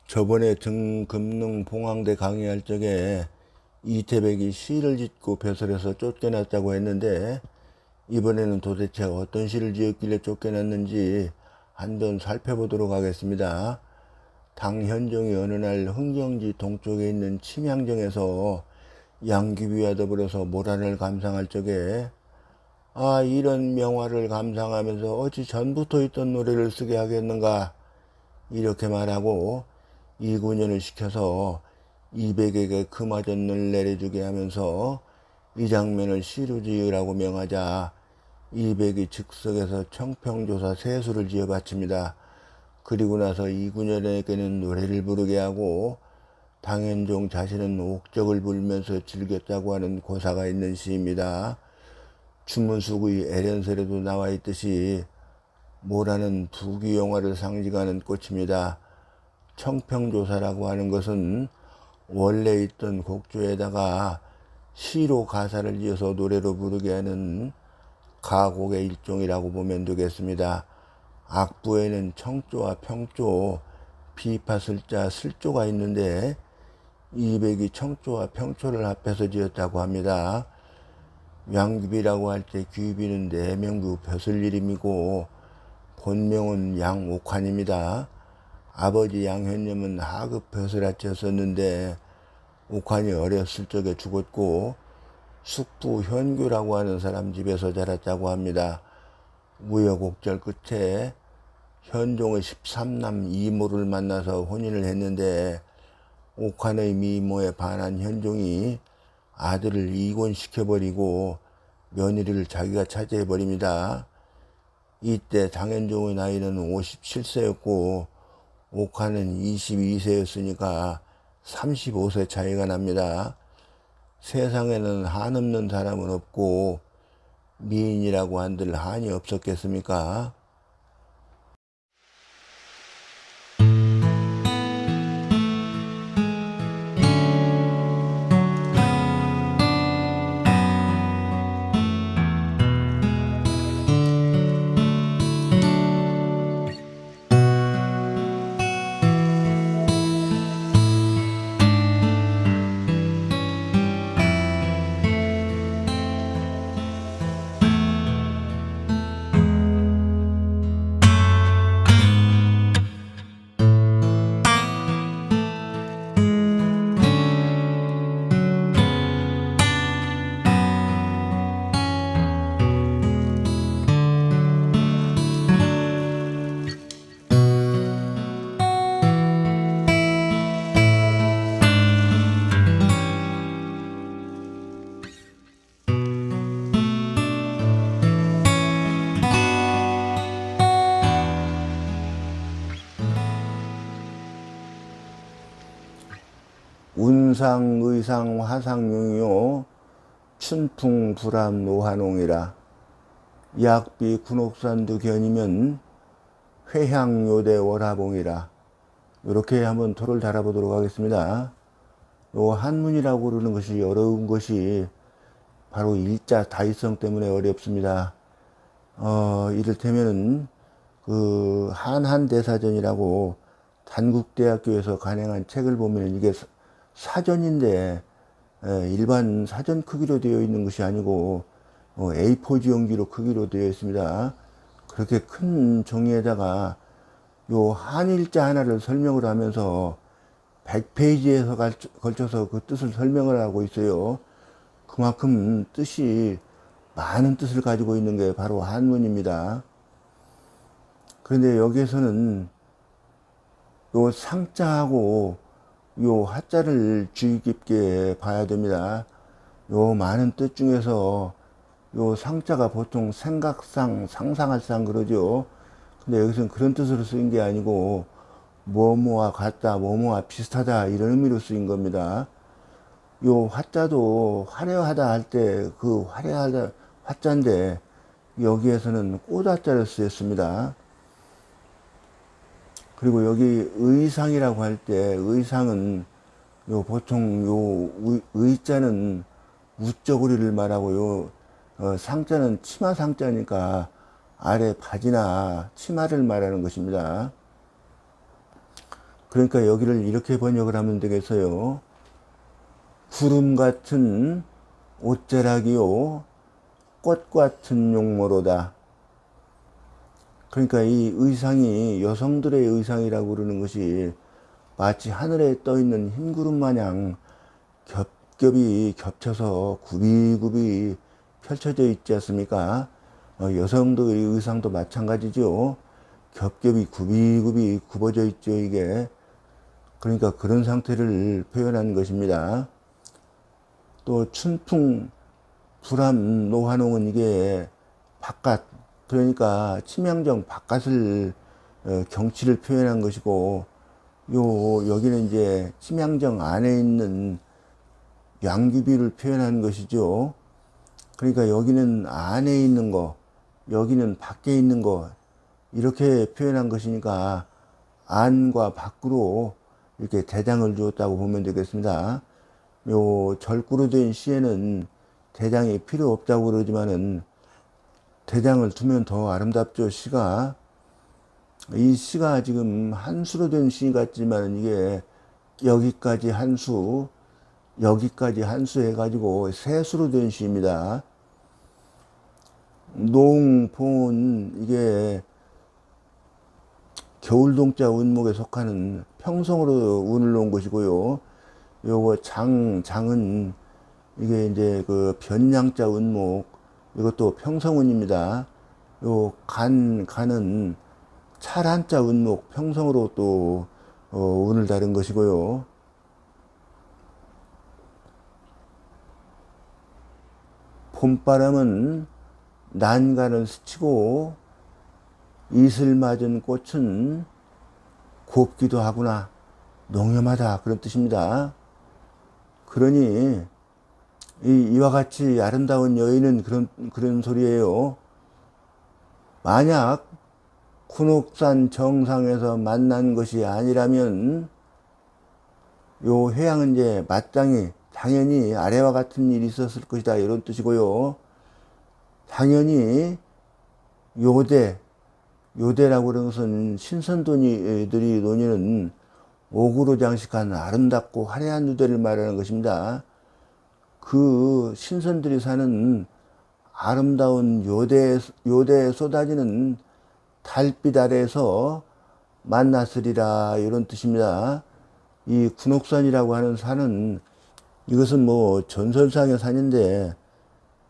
저번에 등금능 봉황대 강의할 적에 이태백이 시를 짓고 벼슬에서 쫓겨났다고 했는데, 이번에는 도대체 어떤 시를 지었길래 쫓겨났는지 한번 살펴보도록 하겠습니다. 당현종이 어느 날 흥경지 동쪽에 있는 침향정에서 양귀비와 더불어서 모란을 감상할 적에, 이런 명화를 감상하면서 어찌 전부터 있던 노래를 쓰게 하겠는가, 이렇게 말하고 이군현을 시켜서 이백에게 금화전을 내려주게 하면서 이 장면을 시로 지으라고 명하자 이백이 즉석에서 청평조사 세수를 지어 바칩니다. 그리고 나서 이군현에게는 노래를 부르게 하고 당현종 자신은 옥적을 불면서 즐겼다고 하는 고사가 있는 시입니다. 추문숙의 애련설에도 나와 있듯이 모라는 부귀영화를 상징하는 꽃입니다. 청평조사라고 하는 것은 원래 있던 곡조에다가 시로 가사를 지어서 노래로 부르게 하는 가곡의 일종이라고 보면 되겠습니다. 악부에는 청조와 평조, 비파슬자, 슬조가 있는데 이백이 청조와 평조를 합해서 지었다고 합니다. 양귀비라고 할 때 귀비는 내명구 벼슬 이름이고 본명은 양옥환입니다. 아버지 양현념은 하급 벼슬아치였었는데 옥환이 어렸을 적에 죽었고 숙부 현규라고 하는 사람 집에서 자랐다고 합니다. 우여곡절 끝에 현종의 13남 이모를 만나서 혼인을 했는데 옥환의 미모에 반한 현종이 아들을 이곤시켜버리고 며느리를 자기가 차지해버립니다. 이때 당현종의 나이는 57세였고 옥환은 22세였으니까 35세 차이가 납니다. 세상에는 한없는 사람은 없고 미인이라고 한들 한이 없었겠습니까? 운상 의상 화상용이요 춘풍 불암 노한홍이라. 약비 군옥산두 견이면 회향요대 월화봉이라. 이렇게 한번 토를 달아보도록 하겠습니다. 요 한문이라고 그러는 것이 어려운 것이 바로 일자 다이성 때문에 어렵습니다. 이를테면은 그 한한대사전이라고 단국대학교에서 간행한 책을 보면 이게 사전인데 일반 사전 크기로 되어 있는 것이 아니고 A4 지용지로 크기로 되어 있습니다. 그렇게 큰 종이에다가 요 한일자 하나를 설명을 하면서 100페이지에서 걸쳐서 그 뜻을 설명을 하고 있어요. 그만큼 뜻이 많은 뜻을 가지고 있는 게 바로 한문입니다. 그런데 여기에서는 요 상자하고 요 하자를 주의 깊게 봐야 됩니다. 요 많은 뜻 중에서 요 상자가 보통 생각상, 상상할 상 그러죠. 근데 여기서는 그런 뜻으로 쓰인 게 아니고 뭐뭐와 같다, 뭐뭐와 비슷하다 이런 의미로 쓰인 겁니다. 요 화자도 화려하다 할 때 그 화려하다 화자인데 여기에서는 꽃화자를 쓰였습니다. 그리고 여기 의상이라고 할 때 의상은 요 보통 요 의자는 우쩌구리를 말하고 요 상자는 치마 상자니까 아래 바지나 치마를 말하는 것입니다. 그러니까 여기를 이렇게 번역을 하면 되겠어요. 구름 같은 옷자락이요, 꽃 같은 용모로다. 그러니까 이 의상이 여성들의 의상이라고 그러는 것이 마치 하늘에 떠 있는 흰 구름 마냥 겹겹이 겹쳐서 굽이굽이 펼쳐져 있지 않습니까? 여성들의 의상도 마찬가지죠. 겹겹이 굽이굽이 굽어져 있죠, 이게. 그러니까 그런 상태를 표현한 것입니다. 또 춘풍, 불암, 노환홍은 이게 바깥, 그러니까 치명정 바깥을 경치를 표현한 것이고, 여기는 이제 치명정 안에 있는 양귀비를 표현한 것이죠. 그러니까 여기는 안에 있는 거, 여기는 밖에 있는 거, 이렇게 표현한 것이니까 안과 밖으로 이렇게 대장을 주었다고 보면 되겠습니다. 절구로 된 시에는 대장이 필요 없다고 그러지만은 대장을 두면 더 아름답죠, 시가. 이 시가 지금 한 수로 된 시 같지만 이게 여기까지 한 수, 여기까지 한 수 해가지고 세 수로 된 시입니다. 농봉은 이게 겨울동자 운목에 속하는 평성으로 운을 놓은 것이고요. 요거 장은 이게 이제 그 변양자 운목, 이것도 평성운입니다. 간은 찰한자 운목, 평성으로 또 운을 다른 것이고요. 봄바람은 난간을 스치고 이슬 맞은 꽃은 곱기도 하구나, 농염하다, 그런 뜻입니다. 그러니 이와 같이 아름다운 여인은 그런 소리예요. 만약 군옥산 정상에서 만난 것이 아니라면 요 해양은 이제 마땅히 당연히 아래와 같은 일이 있었을 것이다, 이런 뜻이고요. 당연히 요대라고 그러는 것은 신선도들이 논의는 옥으로 장식한 아름답고 화려한 누대를 말하는 것입니다. 그 신선들이 사는 아름다운 요대에 쏟아지는 달빛 아래에서 만났으리라, 이런 뜻입니다. 이 군옥산이라고 하는 산은, 이것은 뭐 전설상의 산인데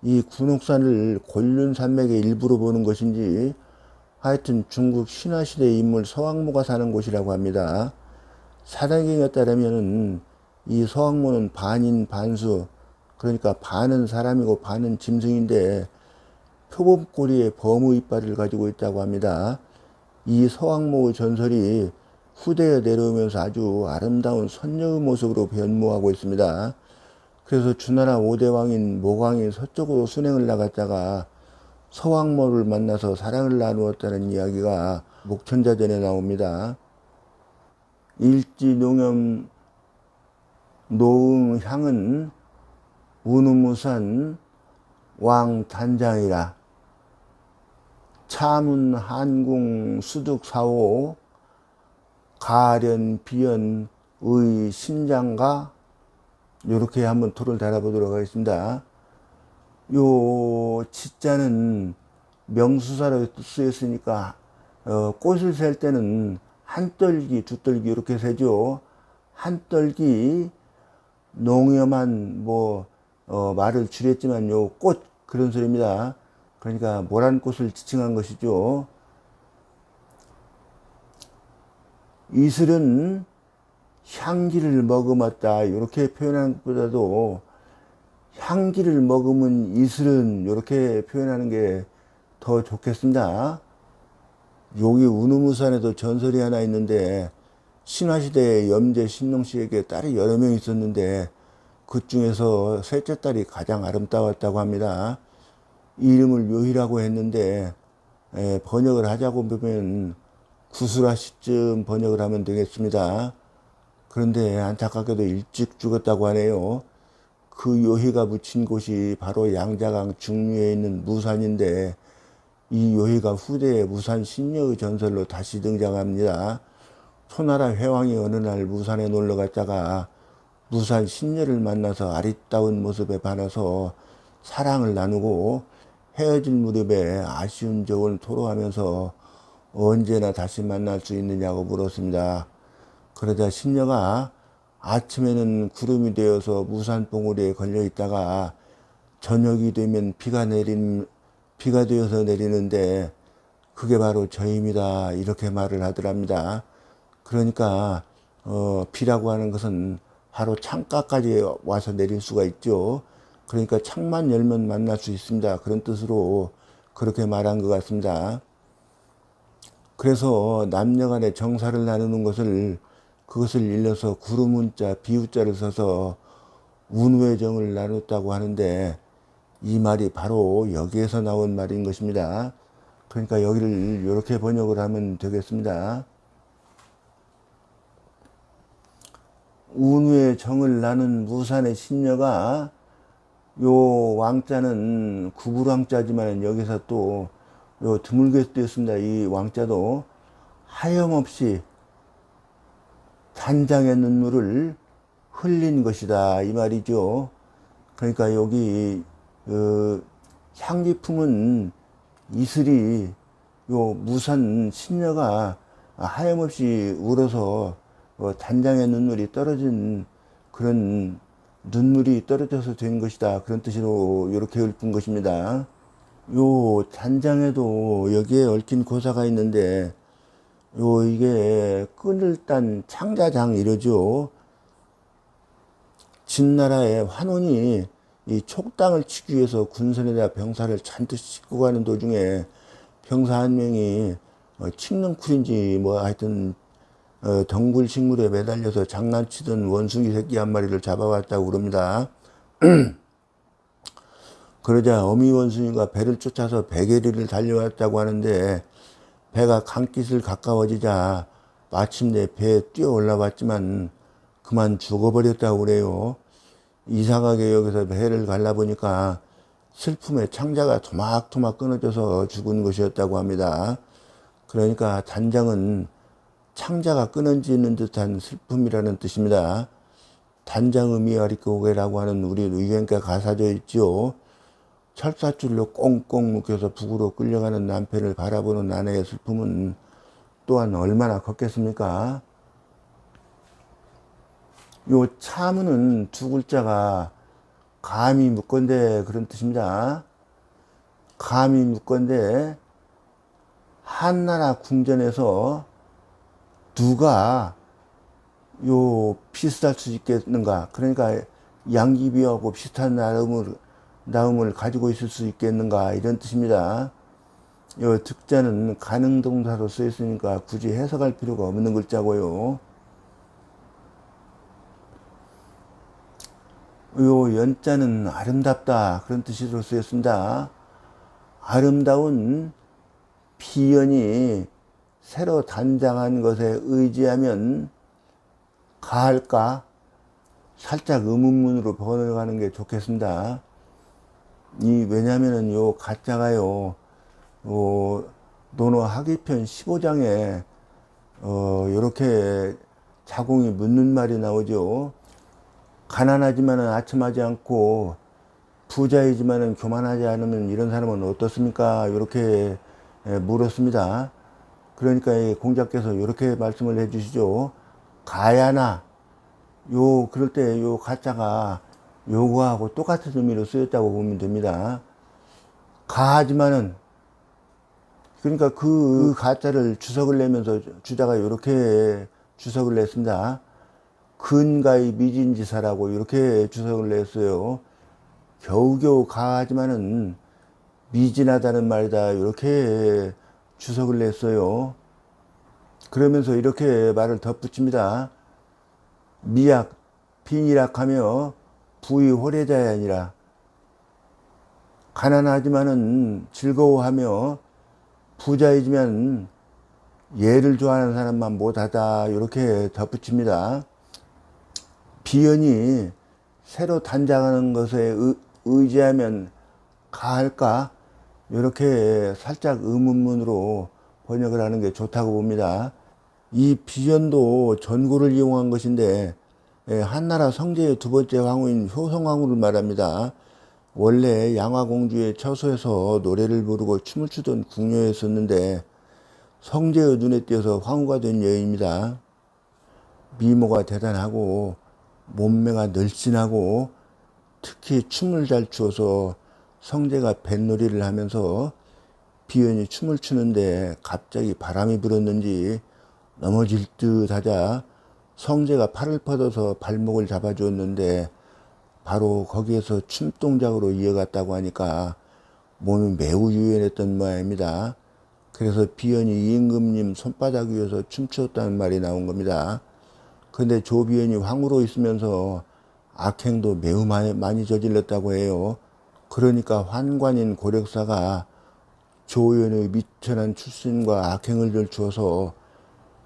이 군옥산을 곤륜산맥의 일부로 보는 것인지 하여튼 중국 신화시대 인물 서왕모가 사는 곳이라고 합니다. 사당경에 따르면은 이 서왕모는 반인 반수, 그러니까 반은 사람이고 반은 짐승인데 표범꼬리에 범우 이빨을 가지고 있다고 합니다. 이 서왕모의 전설이 후대에 내려오면서 아주 아름다운 선녀의 모습으로 변모하고 있습니다. 그래서 주나라 5대 왕인 모광이 서쪽으로 순행을 나갔다가 서왕모를 만나서 사랑을 나누었다는 이야기가 목천자전에 나옵니다. 일지농염 노응향은 운우무산 왕단장이라. 차문 한궁 수득사오 가련 비연 의 신장가. 이렇게 한번 토를 달아보도록 하겠습니다. 요 지자는 명수사로 쓰였으니까 꽃을 셀 때는 한 떨기, 두 떨기 이렇게 세죠. 한 떨기 농염한 말을 줄였지만 요 꽃, 그런 소리입니다. 그러니까 모란 꽃을 지칭한 것이죠. 이슬은 향기를 머금었다, 이렇게 표현하는 것보다도 향기를 머금은 이슬은, 이렇게 표현하는 게 더 좋겠습니다. 여기 운우무산에도 전설이 하나 있는데 신화시대에 염제 신농씨에게 딸이 여러 명 있었는데 그 중에서 셋째 딸이 가장 아름다웠다고 합니다. 이름을 묘희라고 했는데 번역을 하자고 보면 구슬아시쯤 번역을 하면 되겠습니다. 그런데 안타깝게도 일찍 죽었다고 하네요. 그 요희가 묻힌 곳이 바로 양자강 중류에 있는 무산인데 이 요희가 후대에 무산 신녀의 전설로 다시 등장합니다. 초나라 회왕이 어느 날 무산에 놀러 갔다가 무산 신녀를 만나서 아리따운 모습에 반해서 사랑을 나누고 헤어질 무렵에 아쉬운 적을 토로하면서 언제나 다시 만날 수 있느냐고 물었습니다. 그러자 신녀가 아침에는 구름이 되어서 무산 봉우리에 걸려 있다가 저녁이 되면 비가 되어서 내리는데 그게 바로 저입니다. 이렇게 말을 하더랍니다. 그러니까 비라고 하는 것은 바로 창가까지 와서 내릴 수가 있죠. 그러니까 창만 열면 만날 수 있습니다. 그런 뜻으로 그렇게 말한 것 같습니다. 그래서 남녀간의 정사를 나누는 것을 그것을 일러서 구름운자, 비우자를 써서 운후의 정을 나눴다고 하는데 이 말이 바로 여기에서 나온 말인 것입니다. 그러니까 여기를 이렇게 번역을 하면 되겠습니다. 운후의 정을 나눈 무산의 신녀가 요 왕자는 구불왕자지만 여기서 또 요 드물게 쓰였습니다. 이 왕자도 하염없이 단장의 눈물을 흘린 것이다 이 말이죠. 그러니까 여기 향기 품은 이슬이 요 무산 신녀가 하염없이 울어서 단장의 눈물이 떨어진 그런 눈물이 떨어져서 된 것이다 그런 뜻으로 이렇게 읊은 것입니다. 요 단장에도 여기에 얽힌 고사가 있는데 이게 끈을 딴 창자장 이러죠. 진나라의 환원이 이 촉당을 치기 위해서 군선에다 병사를 잔뜩 싣고 가는 도중에 병사 한 명이 칡능쿨인지 뭐 하여튼 덩굴 식물에 매달려서 장난치던 원숭이 새끼 한 마리를 잡아왔다고 그럽니다. 그러자 어미 원숭이가 배를 쫓아서 배계리를 달려왔다고 하는데 배가 강깃을 가까워지자 마침내 배에 뛰어 올라왔지만 그만 죽어버렸다고 그래요. 이상하게 여기서 배를 갈라보니까 슬픔의 창자가 토막토막 끊어져서 죽은 것이었다고 합니다. 그러니까 단장은 창자가 끊어지는 듯한 슬픔이라는 뜻입니다. 단장음이 아리꼬게라고 하는 우리 의견가 가사져 있죠. 철사줄로 꽁꽁 묶여서 북으로 끌려가는 남편을 바라보는 아내의 슬픔은 또한 얼마나 컸겠습니까? 요 차문은 두 글자가 감히 묻건대 그런 뜻입니다. 감히 묻건대 한나라 궁전에서 누가 요 비슷할 수 있겠는가? 그러니까 양귀비하고 비슷한 나음을 가지고 있을 수 있겠는가? 이런 뜻입니다. 요 득자는 가능동사로 쓰여 있으니까 굳이 해석할 필요가 없는 글자고요. 요 연자는 아름답다 그런 뜻으로 쓰였습니다. 아름다운 비연이 새로 단장한 것에 의지하면 가할까? 살짝 의문문으로 번역하는 게 좋겠습니다. 왜냐면은 요 가짜가요, 논어 하기편 15장에, 요렇게 자공이 묻는 말이 나오죠. 가난하지만은 아첨하지 않고 부자이지만은 교만하지 않으면 이런 사람은 어떻습니까? 이렇게 물었습니다. 그러니까 공자께서 이렇게 말씀을 해 주시죠. 가야나 그럴 때 요 가짜가 요거하고 똑같은 의미로 쓰였다고 보면 됩니다. 가하지만은 그러니까 그 가짜를 주석을 내면서 주자가 이렇게 주석을 냈습니다. 근가의 미진지사라고 이렇게 주석을 냈어요. 겨우겨우 가하지만은 미진하다는 말이다 이렇게 주석을 냈어요. 그러면서 이렇게 말을 덧붙입니다. 미약 빈이락하며 부의 호래자야 아니라 가난하지만은 즐거워하며 부자이지만 예를 좋아하는 사람만 못하다 이렇게 덧붙입니다. 비연이 새로 단장하는 것에 의지하면 가할까? 이렇게 살짝 의문문으로 번역을 하는 게 좋다고 봅니다. 이 비전도 전구를 이용한 것인데 한나라 성제의 두 번째 황후인 효성왕후를 말합니다. 원래 양화공주의 처소에서 노래를 부르고 춤을 추던 궁녀였었는데 성제의 눈에 띄어서 황후가 된 여인입니다. 미모가 대단하고 몸매가 늘씬하고 특히 춤을 잘 추어서 성제가 뱃놀이를 하면서 비연이 춤을 추는데 갑자기 바람이 불었는지 넘어질 듯 하자 성제가 팔을 뻗어서 발목을 잡아주었는데 바로 거기에서 춤 동작으로 이어갔다고 하니까 몸이 매우 유연했던 모양입니다. 그래서 비연이 임금님 손바닥 위에서 춤추었다는 말이 나온 겁니다. 그런데 조비연이 황후로 있으면서 악행도 매우 많이 저질렀다고 해요. 그러니까 환관인 고력사가 조연의 미천한 출신과 악행을 들추어서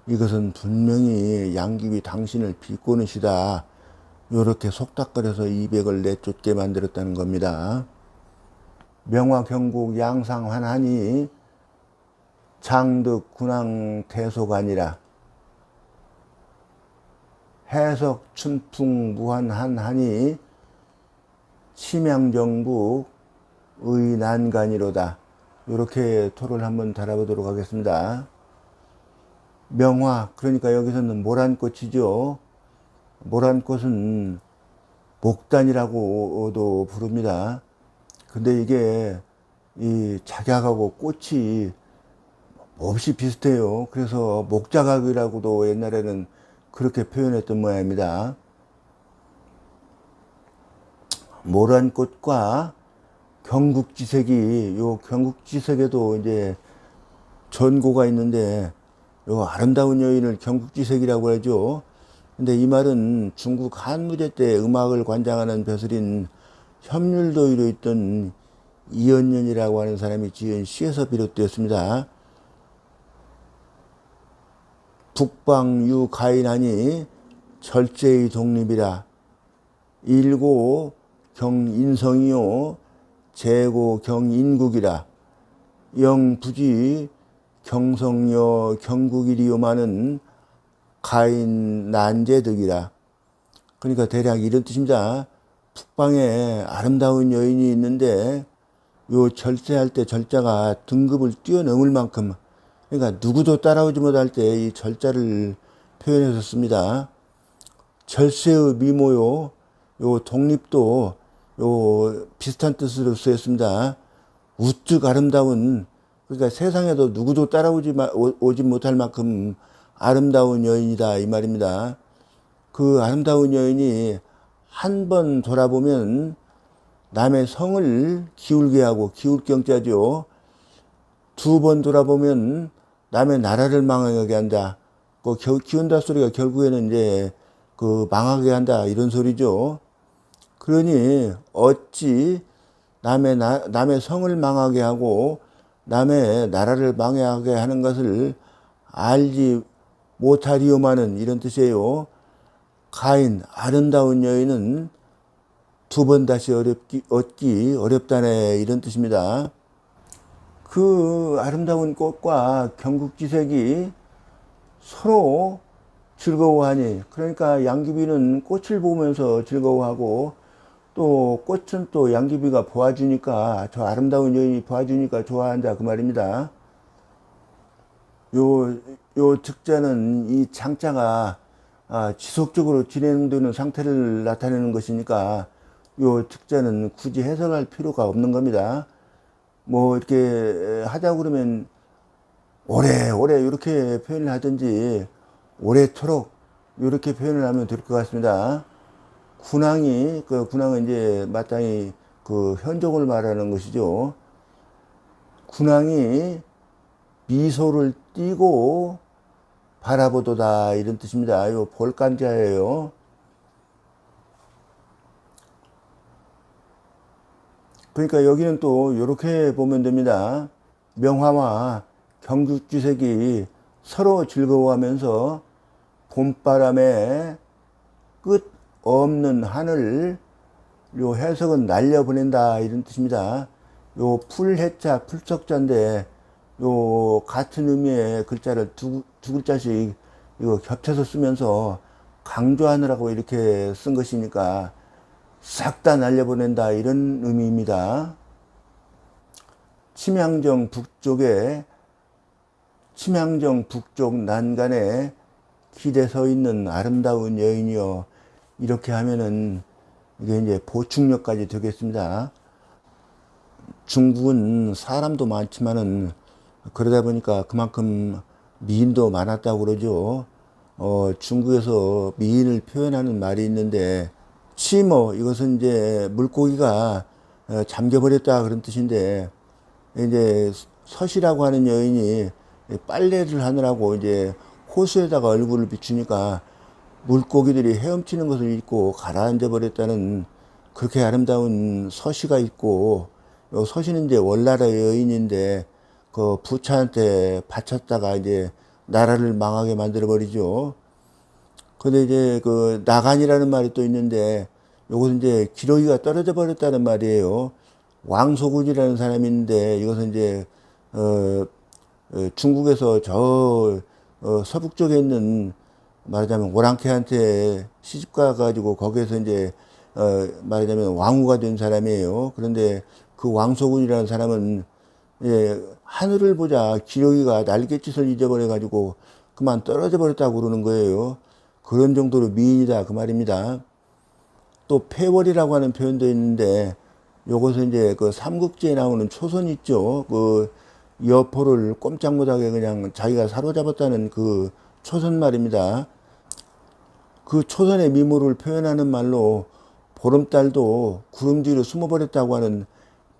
이것은 분명히 양귀비 당신을 비꼬는시다. 요렇게 속닥거려서 이백을 내쫓게 만들었다는 겁니다. 명화 경국 양상환하니 장득 군왕 대소관이라 해석 춘풍 무한한하니 심양정북 의난간이로다. 이렇게 토를 한번 달아보도록 하겠습니다. 명화, 그러니까 여기서는 모란꽃이죠. 모란꽃은 목단이라고도 부릅니다. 근데 이게 이 작약하고 꽃이 몹시 비슷해요. 그래서 목자각이라고도 옛날에는 그렇게 표현했던 모양입니다. 모란꽃과 경국지색이, 요 경국지색에도 이제 전고가 있는데 요 아름다운 여인을 경국지색이라고 하죠. 근데 이 말은 중국 한무제 때 음악을 관장하는 벼슬인 협률도위로 있던 이연년이라고 하는 사람이 지은 시에서 비롯되었습니다. 북방유 가인하니 절제의 독립이라 일고 경인성이요 제고 경인국이라 영부지 경성여 경국이리요마는 가인 난제득이라. 그러니까 대략 이런 뜻입니다. 북방에 아름다운 여인이 있는데 요 절제할 때 절자가 등급을 뛰어넘을 만큼, 그러니까 누구도 따라오지 못할 때 이 절자를 표현해서 씁니다. 절세의 미모요, 요 독립도 요 비슷한 뜻으로 쓰였습니다. 우뚝 아름다운, 그러니까 세상에도 누구도 오지 못할 만큼 아름다운 여인이다 이 말입니다. 그 아름다운 여인이 한 번 돌아보면 남의 성을 기울게 하고, 기울 경자죠. 두 번 돌아보면 남의 나라를 망하게 한다. 그 기운다 소리가 결국에는 이제 그 망하게 한다 이런 소리죠. 그러니 어찌 남의 성을 망하게 하고 남의 나라를 망하게 하는 것을 알지 못하리오마는 이런 뜻이에요. 가인, 아름다운 여인은 두 번 다시 얻기 어렵다네 이런 뜻입니다. 그 아름다운 꽃과 경국지색이 서로 즐거워하니, 그러니까 양귀비는 꽃을 보면서 즐거워하고 또 꽃은 또 양귀비가 보아주니까, 저 아름다운 여인이 보아주니까 좋아한다 그 말입니다. 요 특자는 이 장자가 지속적으로 진행되는 상태를 나타내는 것이니까 요 특자는 굳이 해석할 필요가 없는 겁니다. 뭐 이렇게 하자 그러면 오래오래 이렇게 표현을 하든지 오래도록 이렇게 표현을 하면 될 것 같습니다. 군왕이, 그 군왕은 이제 마땅히 그 현종을 말하는 것이죠. 군왕이 미소를 띠고 바라보도다 이런 뜻입니다. 요 볼간자예요. 그러니까 여기는 또 이렇게 보면 됩니다. 명화와 경국지색이 서로 즐거워하면서 봄바람에 끝 없는 하늘, 요 해석은 날려보낸다 이런 뜻입니다. 요 풀해자 풀석자인데 요 같은 의미의 글자를 두 글자씩 이거 겹쳐서 쓰면서 강조하느라고 이렇게 쓴 것이니까 싹 다 날려보낸다, 이런 의미입니다. 침양정 북쪽 난간에 기대 서 있는 아름다운 여인이여, 이렇게 하면은 이게 이제 보충력까지 되겠습니다. 중국은 사람도 많지만은 그러다 보니까 그만큼 미인도 많았다고 그러죠. 중국에서 미인을 표현하는 말이 있는데, 치모, 이것은 이제 물고기가 잠겨버렸다, 그런 뜻인데, 이제 서시라고 하는 여인이 빨래를 하느라고 이제 호수에다가 얼굴을 비추니까 물고기들이 헤엄치는 것을 잊고 가라앉아 버렸다는, 그렇게 아름다운 서시가 있고, 요 서시는 이제 원나라의 여인인데 그 부차한테 바쳤다가 이제 나라를 망하게 만들어 버리죠. 근데 이제 그 나간이라는 말이 또 있는데, 요것은 이제 기러기가 떨어져 버렸다는 말이에요. 왕소군이라는 사람이 있는데, 이것은 이제 중국에서 서북 쪽에 있는, 말하자면 오랑캐한테 시집가 가지고 거기에서 이제 말하자면 왕후가 된 사람이에요. 그런데 그 왕소군이라는 사람은 하늘을 보자 기러기가 날갯짓을 잊어버려 가지고 그만 떨어져 버렸다고 그러는 거예요. 그런 정도로 미인이다, 그 말입니다. 또 폐월이라고 하는 표현도 있는데, 요것은 이제 그 삼국지에 나오는 초선 있죠. 그 여포를 꼼짝 못하게 그냥 자기가 사로잡았다는 그 초선 말입니다. 그 초선의 미모를 표현하는 말로 보름달도 구름 뒤로 숨어버렸다고 하는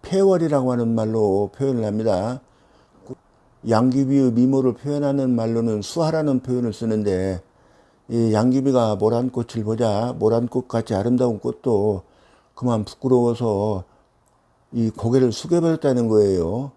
폐월이라고 하는 말로 표현을 합니다. 양귀비의 미모를 표현하는 말로는 수하라는 표현을 쓰는데, 이 양귀비가 모란 꽃을 보자 모란 꽃같이 아름다운 꽃도 그만 부끄러워서 이 고개를 숙여버렸다는 거예요.